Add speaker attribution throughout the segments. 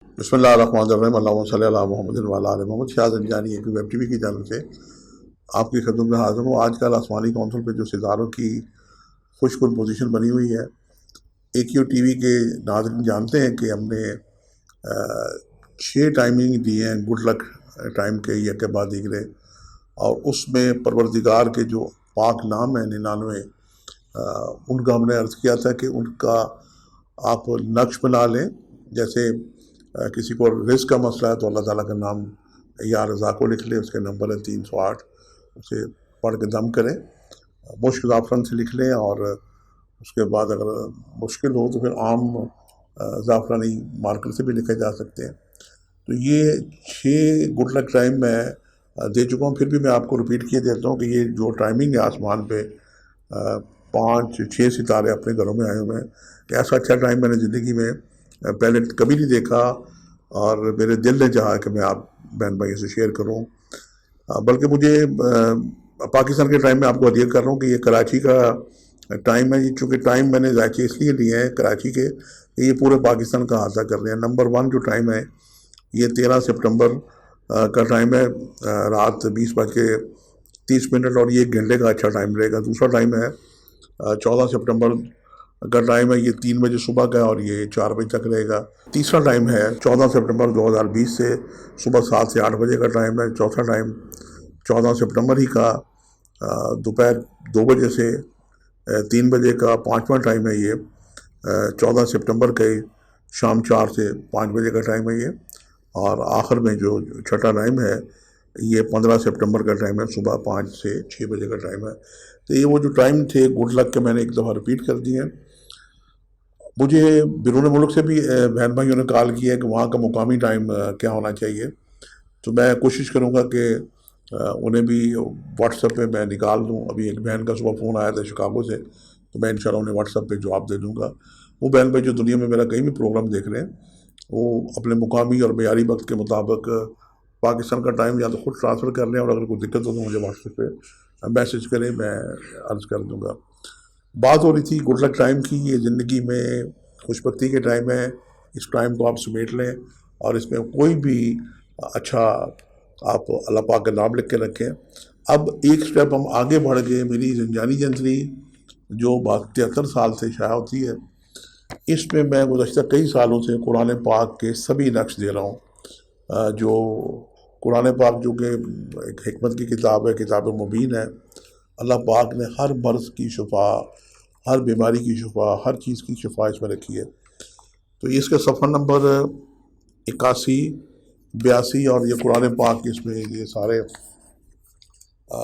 Speaker 1: بسم اللہ الرحمن الرحیم، اللہم صلی علی محمد وعلی آل محمد۔ شاہ زنجانی ایک ویب ٹی وی کی جانب سے آپ کی خدمت میں حاضر ہوں۔ آج کل آسمانی کونسل پہ جو ستاروں کی خوش کن پوزیشن بنی ہوئی ہے، اے کیو ٹی وی کے ناظرین جانتے ہیں کہ ہم نے 6 ٹائمنگ دی ہیں گڈ لک ٹائم کے یک کے بعد دیگرے، اور اس میں پروردگار کے جو پاک نام ہیں 99، ان کا ہم نے عرض کیا تھا کہ ان کا آپ نقش بنا لیں۔ جیسے کسی کو رزق کا مسئلہ ہے تو اللہ تعالیٰ کا نام یا رضا کو لکھ لے، اس کے نمبر ہے 308، اسے پڑھ کے دم کریں، مشک زعفران سے لکھ لیں، اور اس کے بعد اگر مشکل ہو تو پھر عام زعفرانی مارکر سے بھی لکھے جا سکتے ہیں۔ تو یہ 6 گڈ لک ٹائم میں دے چکا ہوں، پھر بھی میں آپ کو ریپیٹ کیے دیتا ہوں کہ یہ جو ٹائمنگ ہے آسمان پہ 5-6 ستارے اپنے گھروں میں آئے ہوئے ہیں، کہ ایسا اچھا ٹائم میں نے زندگی میں پہلے کبھی نہیں دیکھا، اور میرے دل نے چاہا کہ میں آپ بہن بھائیوں سے شیئر کروں۔ بلکہ مجھے پاکستان کے ٹائم میں آپ کو ہدیہ کر رہا ہوں کہ یہ کراچی کا ٹائم ہے، چونکہ ٹائم میں نے ذائقے اس لیے لیے ہیں کراچی کے کہ یہ پورے پاکستان کا احاطہ کر رہے ہیں۔ نمبر 1 جو ٹائم ہے یہ 13 سپٹمبر کا ٹائم ہے، رات 20:30، اور یہ 1 گھنٹے کا اچھا ٹائم رہے گا۔ دوسرا ٹائم ہے 14 سپٹمبر کا ٹائم ہے، یہ 3 بجے صبح کا، اور یہ 4 بجے تک رہے گا۔ تیسرا ٹائم ہے 14 سپٹمبر 2020 سے صبح 7 سے 8 بجے کا ٹائم ہے۔ چوتھا ٹائم 14 سپٹمبر ہی کا دوپہر 2 بجے سے 3 بجے کا۔ پانچواں ٹائم ہے یہ 14 سپٹمبر کے شام 4 سے 5 بجے کا ٹائم ہے یہ۔ اور آخر میں جو چھٹا ٹائم ہے یہ 15 سپٹمبر کا ٹائم ہے، صبح 5 سے 6 بجے کا ٹائم ہے۔ تو یہ وہ جو ٹائم تھے گڈ لک کے میں نے ایک دفعہ ریپیٹ کر دیے ہیں۔ مجھے بیرون ملک سے بھی بہن بھائیوں نے کال کیا ہے کہ وہاں کا مقامی ٹائم کیا ہونا چاہیے، تو میں کوشش کروں گا کہ انہیں بھی واٹس ایپ پہ میں نکال دوں۔ ابھی ایک بہن کا صبح فون آیا تھا شکاگو سے، تو میں انشاءاللہ انہیں واٹس ایپ پہ جواب دے دوں گا۔ وہ بہن بھائی جو دنیا میں میرا کہیں بھی پروگرام دیکھ رہے ہیں، وہ اپنے مقامی اور معیاری وقت کے مطابق پاکستان کا ٹائم یا تو خود ٹرانسفر کر لیں، اور اگر کوئی دقت ہو تو مجھے واٹس ایپ پہ میسج کریں، میں عرض کر دوں گا۔ بات ہو رہی تھی گڈ لک ٹائم کی۔ یہ زندگی میں خوش بختی کے ٹائم ہے، اس ٹائم کو آپ سمیٹ لیں، اور اس میں کوئی بھی اچھا آپ اللہ پاک کا نام لکھ کے رکھیں۔ اب ایک سٹیپ ہم آگے بڑھ گئے۔ میری زنجانی جنتری جو 73 سال سے شائع ہوتی ہے، اس میں میں گزشتہ کئی سالوں سے قرآن پاک کے سبھی نقش دے رہا ہوں۔ جو قرآن پاک جو کہ ایک حکمت کی کتاب ہے، کتاب مبین ہے، اللہ پاک نے ہر مرض کی شفا، ہر بیماری کی شفا، ہر چیز کی شفا اس میں رکھی ہے۔ تو اس کا صفحہ نمبر 81، 82، اور یہ قرآن پاک اس میں یہ سارے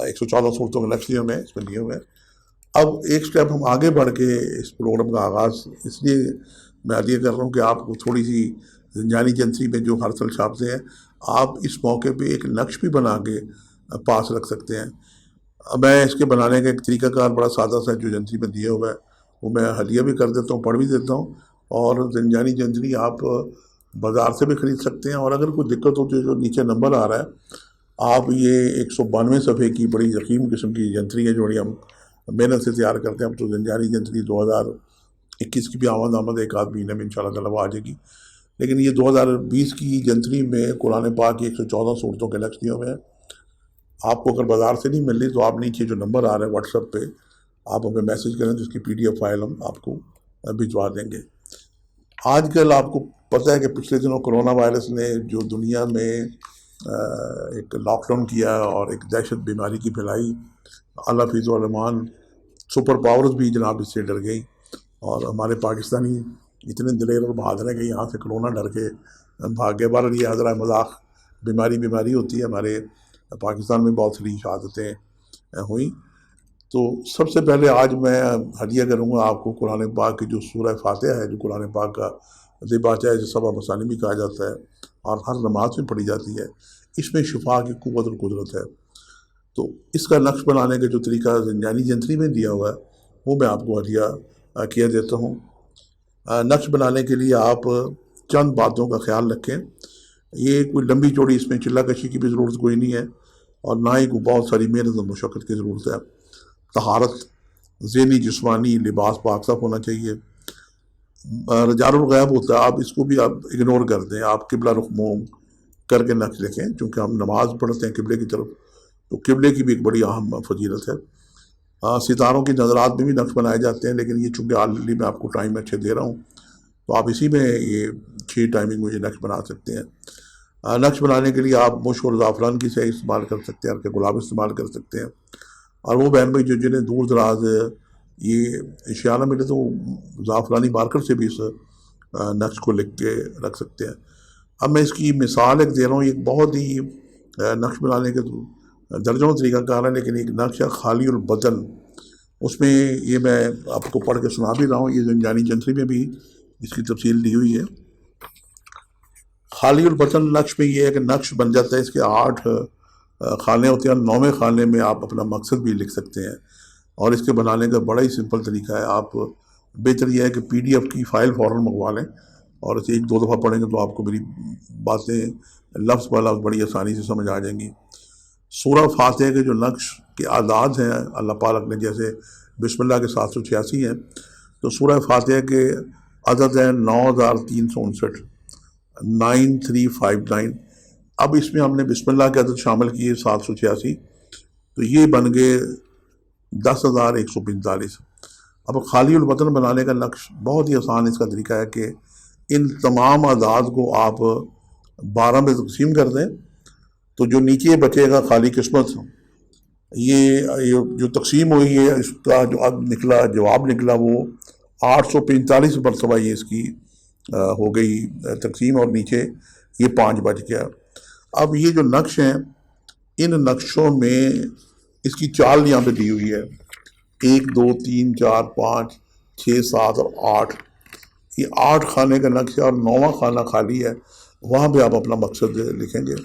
Speaker 1: 114 صورتوں کے نقش میں اس میں لیے ہوئے ہیں۔ اب ایک سٹیپ ہم آگے بڑھ کے اس پروگرام کا آغاز اس لیے میں عطیہ کر رہا ہوں کہ آپ کو تھوڑی سی زنجانی جنتری میں جو ہر سال چھاپتے ہیں، آپ اس موقع پہ ایک نقش بھی بنا کے پاس رکھ سکتے ہیں۔ میں اس کے بنانے کا ایک طریقہ کار بڑا سادہ سا جو جنتری میں دیا ہوا ہے وہ میں ہدیہ بھی کر دیتا ہوں، پڑھ بھی دیتا ہوں، اور زنجانی جنتری آپ بازار سے بھی خرید سکتے ہیں۔ اور اگر کوئی دقت ہوتی ہے، جو نیچے نمبر آ رہا ہے، آپ یہ 192 صفحے کی بڑی ضخیم قسم کی جنتری ہے جو ہم محنت سے تیار کرتے ہیں۔ اب تو زنجانی جنتری 2021 کی بھی آمد ایک آدھ مہینے میں انشاءاللہ تعالیٰ وہ آ جائے گی، لیکن یہ 2020 کی جنتری میں قرآن پاک کی 114 صورتوں کے نقش دیے ہوئے ہیں۔ آپ کو اگر بازار سے نہیں مل رہی تو آپ نیچے جو نمبر آ رہا ہے واٹس ایپ پہ آپ ہمیں میسج کریں، جس کی PDF فائل ہم آپ کو بھجوا دیں گے۔ آج کل آپ کو پتہ ہے کہ پچھلے دنوں کرونا وائرس نے جو دنیا میں ایک لاک ڈاؤن کیا اور ایک دہشت بیماری کی پھیلائی، اللہ فیض و علمان سپر پاورز بھی جناب اس سے ڈر گئی، اور ہمارے پاکستانی اتنے دلیر اور بہادر ہیں کہ یہاں سے کرونا ڈر کے بھاگے۔ بار یہ حضرہ مذاق بیماری ہوتی ہے، ہمارے پاکستان میں بہت ساری شہادتیں ہوئیں۔ تو سب سے پہلے آج میں ہدیہ کروں گا آپ کو قرآن پاک کی جو سورہ فاتحہ ہے، جو قرآن پاک کا دباچہ ہے، جو سبع مثانی بھی کہا جاتا ہے اور ہر نماز میں پڑھی جاتی ہے۔ اس میں شفا کی قوت اور قدرت ہے۔ تو اس کا نقش بنانے کا جو طریقہ زنجانی جنتری میں دیا ہوا ہے وہ میں آپ کو ہدیہ کیا دیتا ہوں۔ نقش بنانے کے لیے آپ چند باتوں کا خیال رکھیں۔ یہ کوئی لمبی چوڑی اس میں چلہ کشی کی بھی ضرورت کوئی نہیں ہے، اور نہ ہی کوئی بہت ساری محنت اور مشقت کی ضرورت ہے۔ طہارت، ذہنی جسمانی لباس پاک صاف ہونا چاہیے۔ رجال الغیب ہوتا ہے، آپ اس کو بھی آپ اگنور کر دیں، آپ قبلہ رخ منہ کر کے نقش لکھیں، چونکہ ہم نماز پڑھتے ہیں قبلے کی طرف، تو قبلے کی بھی ایک بڑی اہم فضیلت ہے۔ ستاروں کی نظرات میں بھی نقش بنائے جاتے ہیں، لیکن یہ چونکہ آلریڈی میں آپ کو ٹائم اچھے دے رہا ہوں، تو آپ اسی میں یہ 6 ٹائمنگ میں یہ نقش بنا سکتے ہیں۔ نقش بنانے کے لیے آپ مشک اور زعفران کی صحیح استعمال کر سکتے ہیں، ہلکے گلاب استعمال کر سکتے ہیں۔ اور وہ بہن بھائی جنہیں دور دراز یہ اشیاء نہ ملے تو زعفرانی مارکر سے بھی اس نقش کو لکھ کے رکھ سکتے ہیں۔ اب میں اس کی مثال ایک دے رہا ہوں، ایک بہت ہی نقش بنانے کے درجنوں طریقہ کار ہے، لیکن ایک نقش ہے خالی البدن، اس میں یہ میں آپ کو پڑھ کے سنا بھی رہا ہوں، یہ زنجانی جنتری میں بھی اس کی تفصیل دی ہوئی ہے۔ خالی البدن نقش میں یہ ہے کہ نقش بن جاتا ہے، اس کے 8 خانے ہوتے ہیں، 9ویں خانے میں آپ اپنا مقصد بھی لکھ سکتے ہیں، اور اس کے بنانے کا بڑا ہی سمپل طریقہ ہے۔ آپ بہتر یہ ہے کہ PDF کی فائل فوراً منگوا لیں، اور اسے 1-2 دفعہ پڑھیں گے تو آپ کو میری باتیں لفظ بہ لفظ بڑی آسانی سے سمجھ آ جائیں گی۔ سورہ فاتحہ کے جو نقش کے اعداد ہیں اللہ پاک نے، جیسے بسم اللہ کے 786 ہیں، تو سورہ فاتحہ کے عدد ہیں 9359، 9359۔ اب اس میں ہم نے بسم اللہ کے عدد شامل کیے 786، تو یہ بن گئے 10,145۔ اب خالی البدن بنانے کا نقش بہت ہی آسان، اس کا طریقہ ہے کہ ان تمام اعداد کو آپ 12 میں تقسیم کر دیں، تو جو نیچے بچے گا خالی قسمت، یہ جو تقسیم ہوئی ہے اس کا جو جواب نکلا وہ 845 مرتبہ یہ اس کی ہو گئی تقسیم، اور نیچے یہ 5 بچ گیا۔ اب یہ جو نقش ہیں، ان نقشوں میں اس کی چال یہاں پہ دی ہوئی ہے، 1 2 3 4 5 6 7 اور 8، یہ 8 خانے کا نقش ہے، اور 9واں خانہ خالی ہے، وہاں پہ آپ اپنا مقصد لکھیں گے۔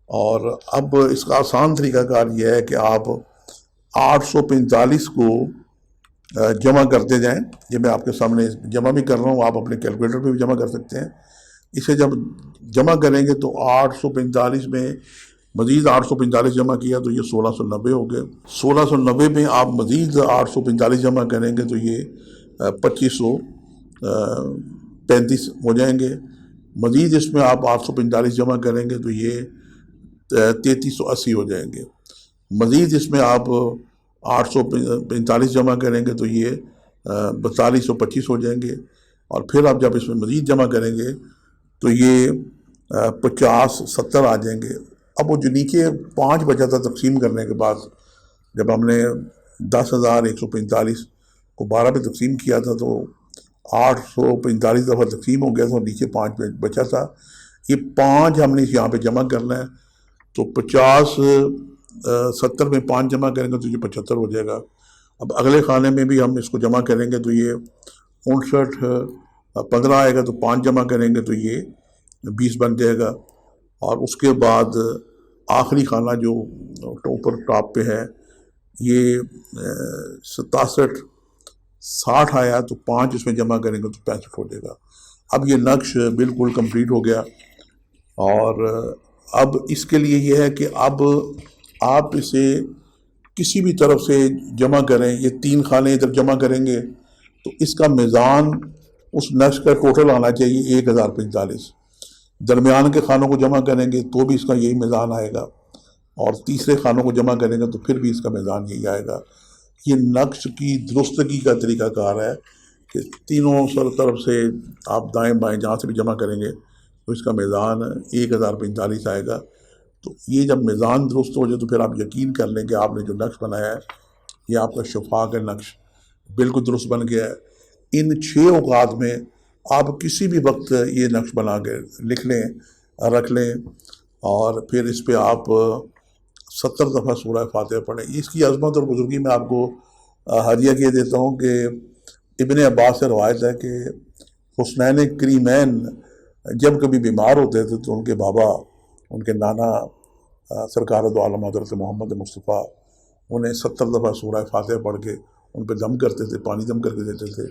Speaker 1: اور اب اس کا آسان طریقہ کار یہ ہے کہ آپ 845 کو جمع کرتے جائیں، یہ میں آپ کے سامنے جمع بھی کر رہا ہوں، آپ اپنے کیلکولیٹر پہ بھی جمع کر سکتے ہیں۔ اسے جب جمع کریں گے تو 845 میں مزید 845 جمع کیا تو یہ 1690 ہو گئے، 1690 میں آپ مزید 845 جمع کریں گے تو یہ 2535 ہو جائیں گے، مزید اس میں آپ 845 جمع کریں گے تو یہ 3380 ہو جائیں گے، مزید اس میں آپ 845 جمع کریں گے تو یہ 4225 ہو جائیں گے، اور پھر آپ جب اس میں مزید جمع کریں گے تو یہ 5070 آ جائیں گے۔ اب وہ جو نیچے 5 بچا تھا تقسیم کرنے کے بعد، جب ہم نے 10,145 کو 12 پہ تقسیم کیا تھا تو 845 دفعہ تقسیم ہو گیا تھا، اور نیچے 5 بچا تھا، یہ 5 ہم نے یہاں پہ جمع کرنا ہے، تو 5070 میں 5 جمع کریں گے تو یہ 75 ہو جائے گا۔ اب اگلے خانے میں بھی ہم اس کو جمع کریں گے تو یہ 5915 آئے گا، تو 5 جمع کریں گے تو یہ 20 بن جائے گا، اور اس کے بعد آخری خانہ جو اوپر ٹاپ پہ ہے یہ 6760 آیا، تو 5 اس میں جمع کریں گے تو 65 ہو جائے گا۔ اب یہ نقش بالکل کمپلیٹ ہو گیا، اور اب اس کے لیے یہ ہے کہ اب آپ اسے کسی بھی طرف سے جمع کریں، یہ 3 خانے ادھر جمع کریں گے تو اس کا میزان اس نقش کا ٹوٹل آنا چاہیے 1045، درمیان کے خانوں کو جمع کریں گے تو بھی اس کا یہی میزان آئے گا، اور تیسرے خانوں کو جمع کریں گے تو پھر بھی اس کا میزان یہی آئے گا۔ یہ نقش کی درستگی کا طریقہ کار ہے کہ تینوں طرف سے آپ دائیں بائیں جہاں سے بھی جمع کریں گے تو اس کا میزان 1045 آئے گا۔ تو یہ جب میزان درست ہو جائے تو پھر آپ یقین کر لیں کہ آپ نے جو نقش بنایا ہے یہ آپ کا شفاق نقش بالکل درست بن گیا ہے۔ ان 6 اوقات میں آپ کسی بھی وقت یہ نقش بنا کے لکھ لیں، رکھ لیں، اور پھر اس پہ آپ 70 دفعہ سورہ فاتحہ پڑھیں۔ اس کی عظمت اور بزرگی میں آپ کو ہدیہ کیے دیتا ہوں کہ ابن عباس سے روایت ہے کہ حسنین کریمین جب کبھی بیمار ہوتے تھے تو ان کے بابا، ان کے نانا سرکار دو عالم حضرت محمد مصطفیٰ انہیں 70 دفعہ سورہ فاتحہ پڑھ کے ان پہ دم کرتے تھے، پانی دم کر کے دیتے تھے،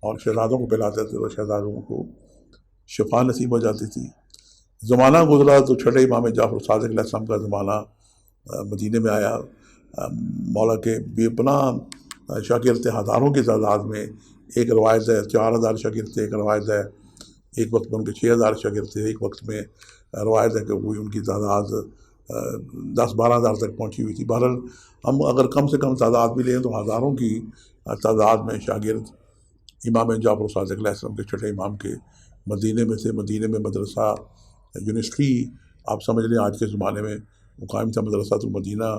Speaker 1: اور شہزادوں کو پلاتے تھے، اور شہزادوں کو شفا نصیب ہو جاتی تھی۔ زمانہ گزرا تو چھٹے امام جعفر صادق علیہ السلام کا زمانہ مدینے میں آیا، مولا کے بے پناہ شاگرد ہزاروں کی تعداد میں ایک روایت ہے 4000 شاگرد تھے، ایک روایت ہے ایک وقت میں ان کے 6000 شاگرد تھے، ایک وقت میں روایت ہے کہ وہ ان کی تعداد 10-12 ہزار تک پہنچی ہوئی تھی۔ بہرحال ہم اگر کم سے کم تعداد بھی لیں تو ہزاروں کی تعداد میں شاگرد امام جعفر صادق علیہ السلام کے چھٹے امام کے مدینے میں تھے۔ مدینے میں مدرسہ یونیورسٹی آپ سمجھ لیں آج کے زمانے میں وہ قائم تھا، مدرسہ المدینہ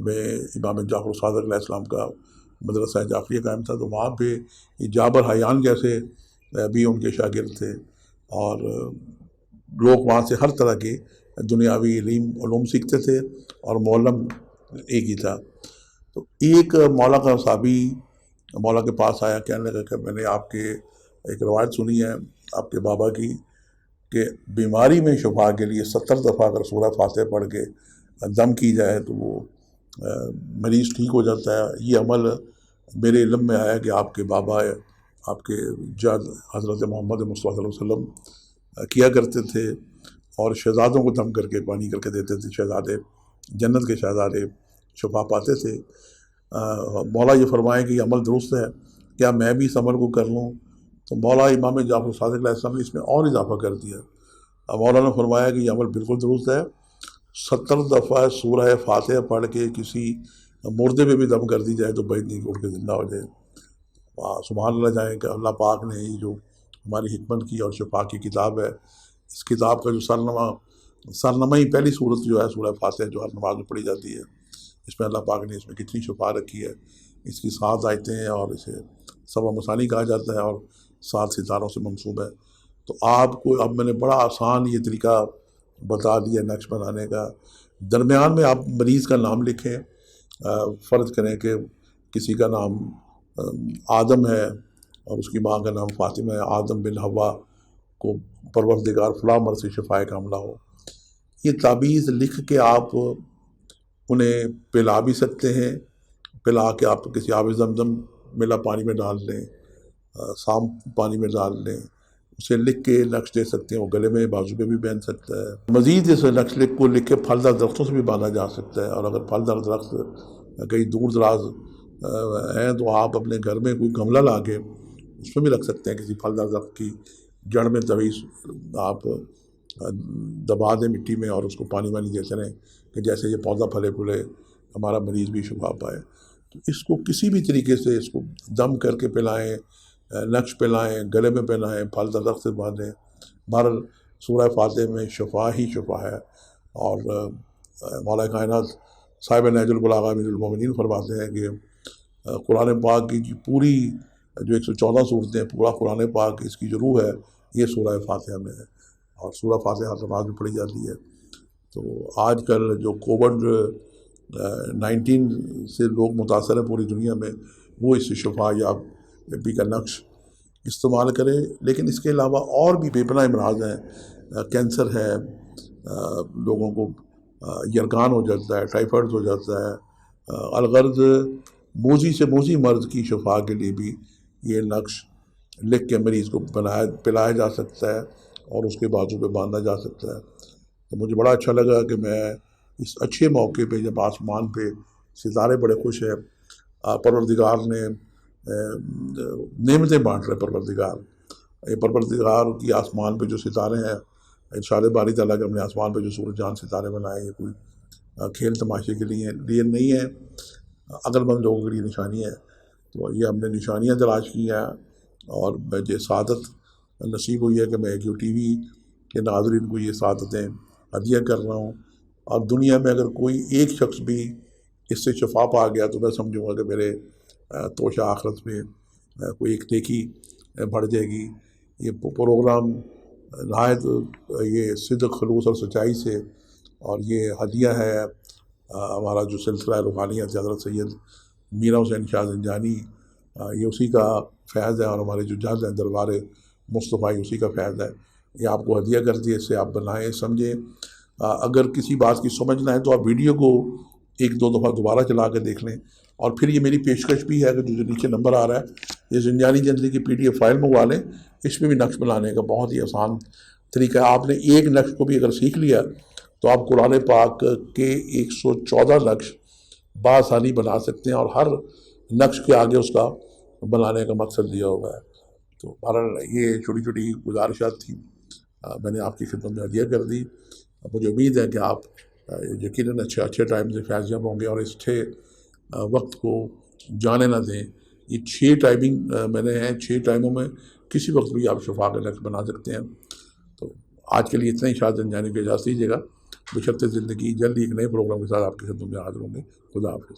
Speaker 1: میں امام جعفر صادق علیہ السلام کا مدرسہ جعفریہ قائم تھا، تو وہاں پہ جابر حیان جیسے بھی ان کے شاگرد تھے، اور لوگ وہاں سے ہر طرح کے دنیاوی علوم سیکھتے تھے، اور معلم ایک ہی تھا۔ تو ایک مولا کا صحابی مولا کے پاس آیا، کہنے لگا کہ میں نے آپ کے ایک روایت سنی ہے آپ کے بابا کی کہ بیماری میں شفا کے لیے 70 دفعہ اگر سورہ فاتحہ پڑھ کے دم کی جائے تو وہ مریض ٹھیک ہو جاتا ہے۔ یہ عمل میرے علم میں آیا کہ آپ کے بابا آپ کے جد حضرت محمد مصطفیٰ صلی اللہ علیہ وسلم کیا کرتے تھے، اور شہزادوں کو دم کر کے پانی کر کے دیتے تھے، شہزادے جنت کے شہزادے شفا پاتے تھے۔ مولا یہ فرمائے کہ یہ عمل درست ہے، کیا میں بھی اس عمل کو کر لوں؟ تو مولا امام جعفر صادق علیہ السلام نے اس میں اور اضافہ کر دیا۔ مولا نے فرمایا کہ یہ عمل بالکل درست ہے، 70 دفعہ سورہ فاتحہ پڑھ کے کسی مردے پہ بھی دم کر دی جائے تو بعید نہیں کہ اٹھ کے زندہ ہو جائے۔ سبحان اللہ جائیں کہ اللہ پاک نے یہ جو ہماری حکمت کی اور شفا کی کتاب ہے، اس کتاب کا جو سرنامہ ہی پہلی صورت جو ہے سورہ فاتحہ جو ہر نماز میں پڑھی جاتی ہے، اس میں اللہ پاک نے اس میں کتنی شفا رکھی ہے۔ اس کی 7 آیتیں ہیں اور اسے سبع مثانی کہا جاتا ہے اور 7 ستاروں سے منسوب ہے۔ تو آپ کو اب میں نے بڑا آسان یہ طریقہ بتا دیا نقش بنانے کا۔ درمیان میں آپ مریض کا نام لکھیں، فرض کریں کہ کسی کا نام آدم ہے اور اس کی ماں کا نام فاطمہ ہے، آدم بن حوا کو پروردگار فلاں مرض سے شفائے کاملہ ہو۔ یہ تعویذ لکھ کے آپ انہیں پلا بھی سکتے ہیں، پلا کے آپ کسی آب زمزم ملا پانی میں ڈال لیں، سام پانی میں ڈال لیں، اسے لکھ کے نقش دے سکتے ہیں، وہ گلے میں بازو پہ بھی پہن سکتا ہے۔ مزید اس نقش لکھ کے پھلدار درختوں سے بھی باندھا جا سکتا ہے، اور اگر پھلدار درخت کہیں دور دراز ہیں تو آپ اپنے گھر میں کوئی گملہ لا کے اس میں بھی رکھ سکتے ہیں، کسی پھلدار درخت کی جڑ میں تعویذ آپ دبا دیں مٹی میں اور اس کو پانی وانی دیتے رہیں کہ جیسے یہ پودا پھلے پھولے ہمارا مریض بھی شفا پائے۔ تو اس کو کسی بھی طریقے سے اس کو دم کر کے پلائیں، نقش پلائیں، گلے میں پہنائیں، پھلدار درخت سے باندھیں، بہرحال سورہ فاتحہ میں شفا ہی شفا ہے۔ اور مولا کائنات صاحب نہج البلاغہ امیر المومنین فرماتے ہیں کہ قرآن پاک کی پوری جو 114 صورتیں ہیں، پورا قرآن پاک اس کی جو روح ہے یہ سورہ فاتحہ میں ہے، اور سورہ فاتحہ ہر نماز میں پڑھی جاتی ہے۔ تو آج کل جو کووڈ-19 سے لوگ متاثر ہیں پوری دنیا میں، وہ اس شفا یابی کا نقش استعمال کرے۔ لیکن اس کے علاوہ اور بھی بے پناہ امراض ہیں، کینسر ہے، لوگوں کو یرغان ہو جاتا ہے، ٹائیفائڈ ہو جاتا ہے، الغرض موذی سے موذی مرض کی شفا کے لیے بھی یہ نقش لکھ کے مریض کو پلایا جا سکتا ہے اور اس کے بازو پہ باندھا جا سکتا ہے۔ تو مجھے بڑا اچھا لگا کہ میں اس اچھے موقع پہ جب آسمان پہ ستارے بڑے خوش ہیں، پروردگار نے نعمتیں بانٹ رہے پروردگار، یہ پروردگار کی آسمان پہ جو ستارے ہیں، ارشاد باری تعالیٰ کہ ہم نے آسمان پہ جو سورج چاند ستارے بنائے، یہ کوئی کھیل تماشے کے لیے نہیں ہے، عقل مند لوگوں کے لیے نشانی ہے۔ تو یہ ہم نے نشانیاں تلاش کی ہیں، اور مجھے سعادت نصیب ہوئی ہے کہ میں ایک ٹی وی کے ناظرین کو یہ سعادتیں ہدیہ کر رہا ہوں۔ اور دنیا میں اگر کوئی ایک شخص بھی اس سے شفا پا گیا تو میں سمجھوں گا کہ میرے توشہ آخرت میں کوئی ایک نیکی بڑھ جائے گی۔ یہ پروگرام نہایت یہ صدق خلوص اور سچائی سے، اور یہ ہدیہ ہے ہمارا جو سلسلہ روحانیت حضرت سید میرا حسین شاہ زنجانی، یہ اسی کا فیض ہے، اور ہمارے جو جج ہیں دربار مصطفیٰ اسی کا فیض ہے۔ یہ آپ کو ہدیہ کر دیے، اس سے آپ بنائیں سمجھیں۔ اگر کسی بات کی سمجھ نہ ہے تو آپ ویڈیو کو 1-2 دفعہ دوبارہ چلا کے دیکھ لیں۔ اور پھر یہ میری پیشکش بھی ہے کہ جو نیچے نمبر آ رہا ہے، یہ زنجانی جنزی کی PDF فائل منگوا لیں، اس میں بھی نقش بنانے کا بہت ہی آسان طریقہ ہے۔ آپ نے ایک نقش کو بھی اگر سیکھ لیا تو آپ قرآن پاک کے 114 نقش بآسانی بنا سکتے ہیں، اور ہر نقش کے آگے اس کا بنانے کا مقصد دیا ہوا ہے. تو بہرحال یہ چھوٹی چھوٹی گزارشات تھیں، میں نے آپ کی خدمت میں عرضیہ کر دی. مجھے امید ہے کہ آپ یقیناً اچھے ٹائم سے فیض یاب ہوں گے اور اس اچھے وقت کو جانے نہ دیں. یہ 6 ٹائمنگ میں نے ہیں، 6 ٹائموں میں کسی وقت بھی آپ شفاق الگ بنا سکتے ہیں. تو آج کے لیے اتنا ہی، شاید جانے کی اجازت دیجیے گا. بشرط زندگی جلدی ایک نئے پروگرام کے ساتھ آپ کی خدمت میں حاضر ہوں گے. خدا حافظ.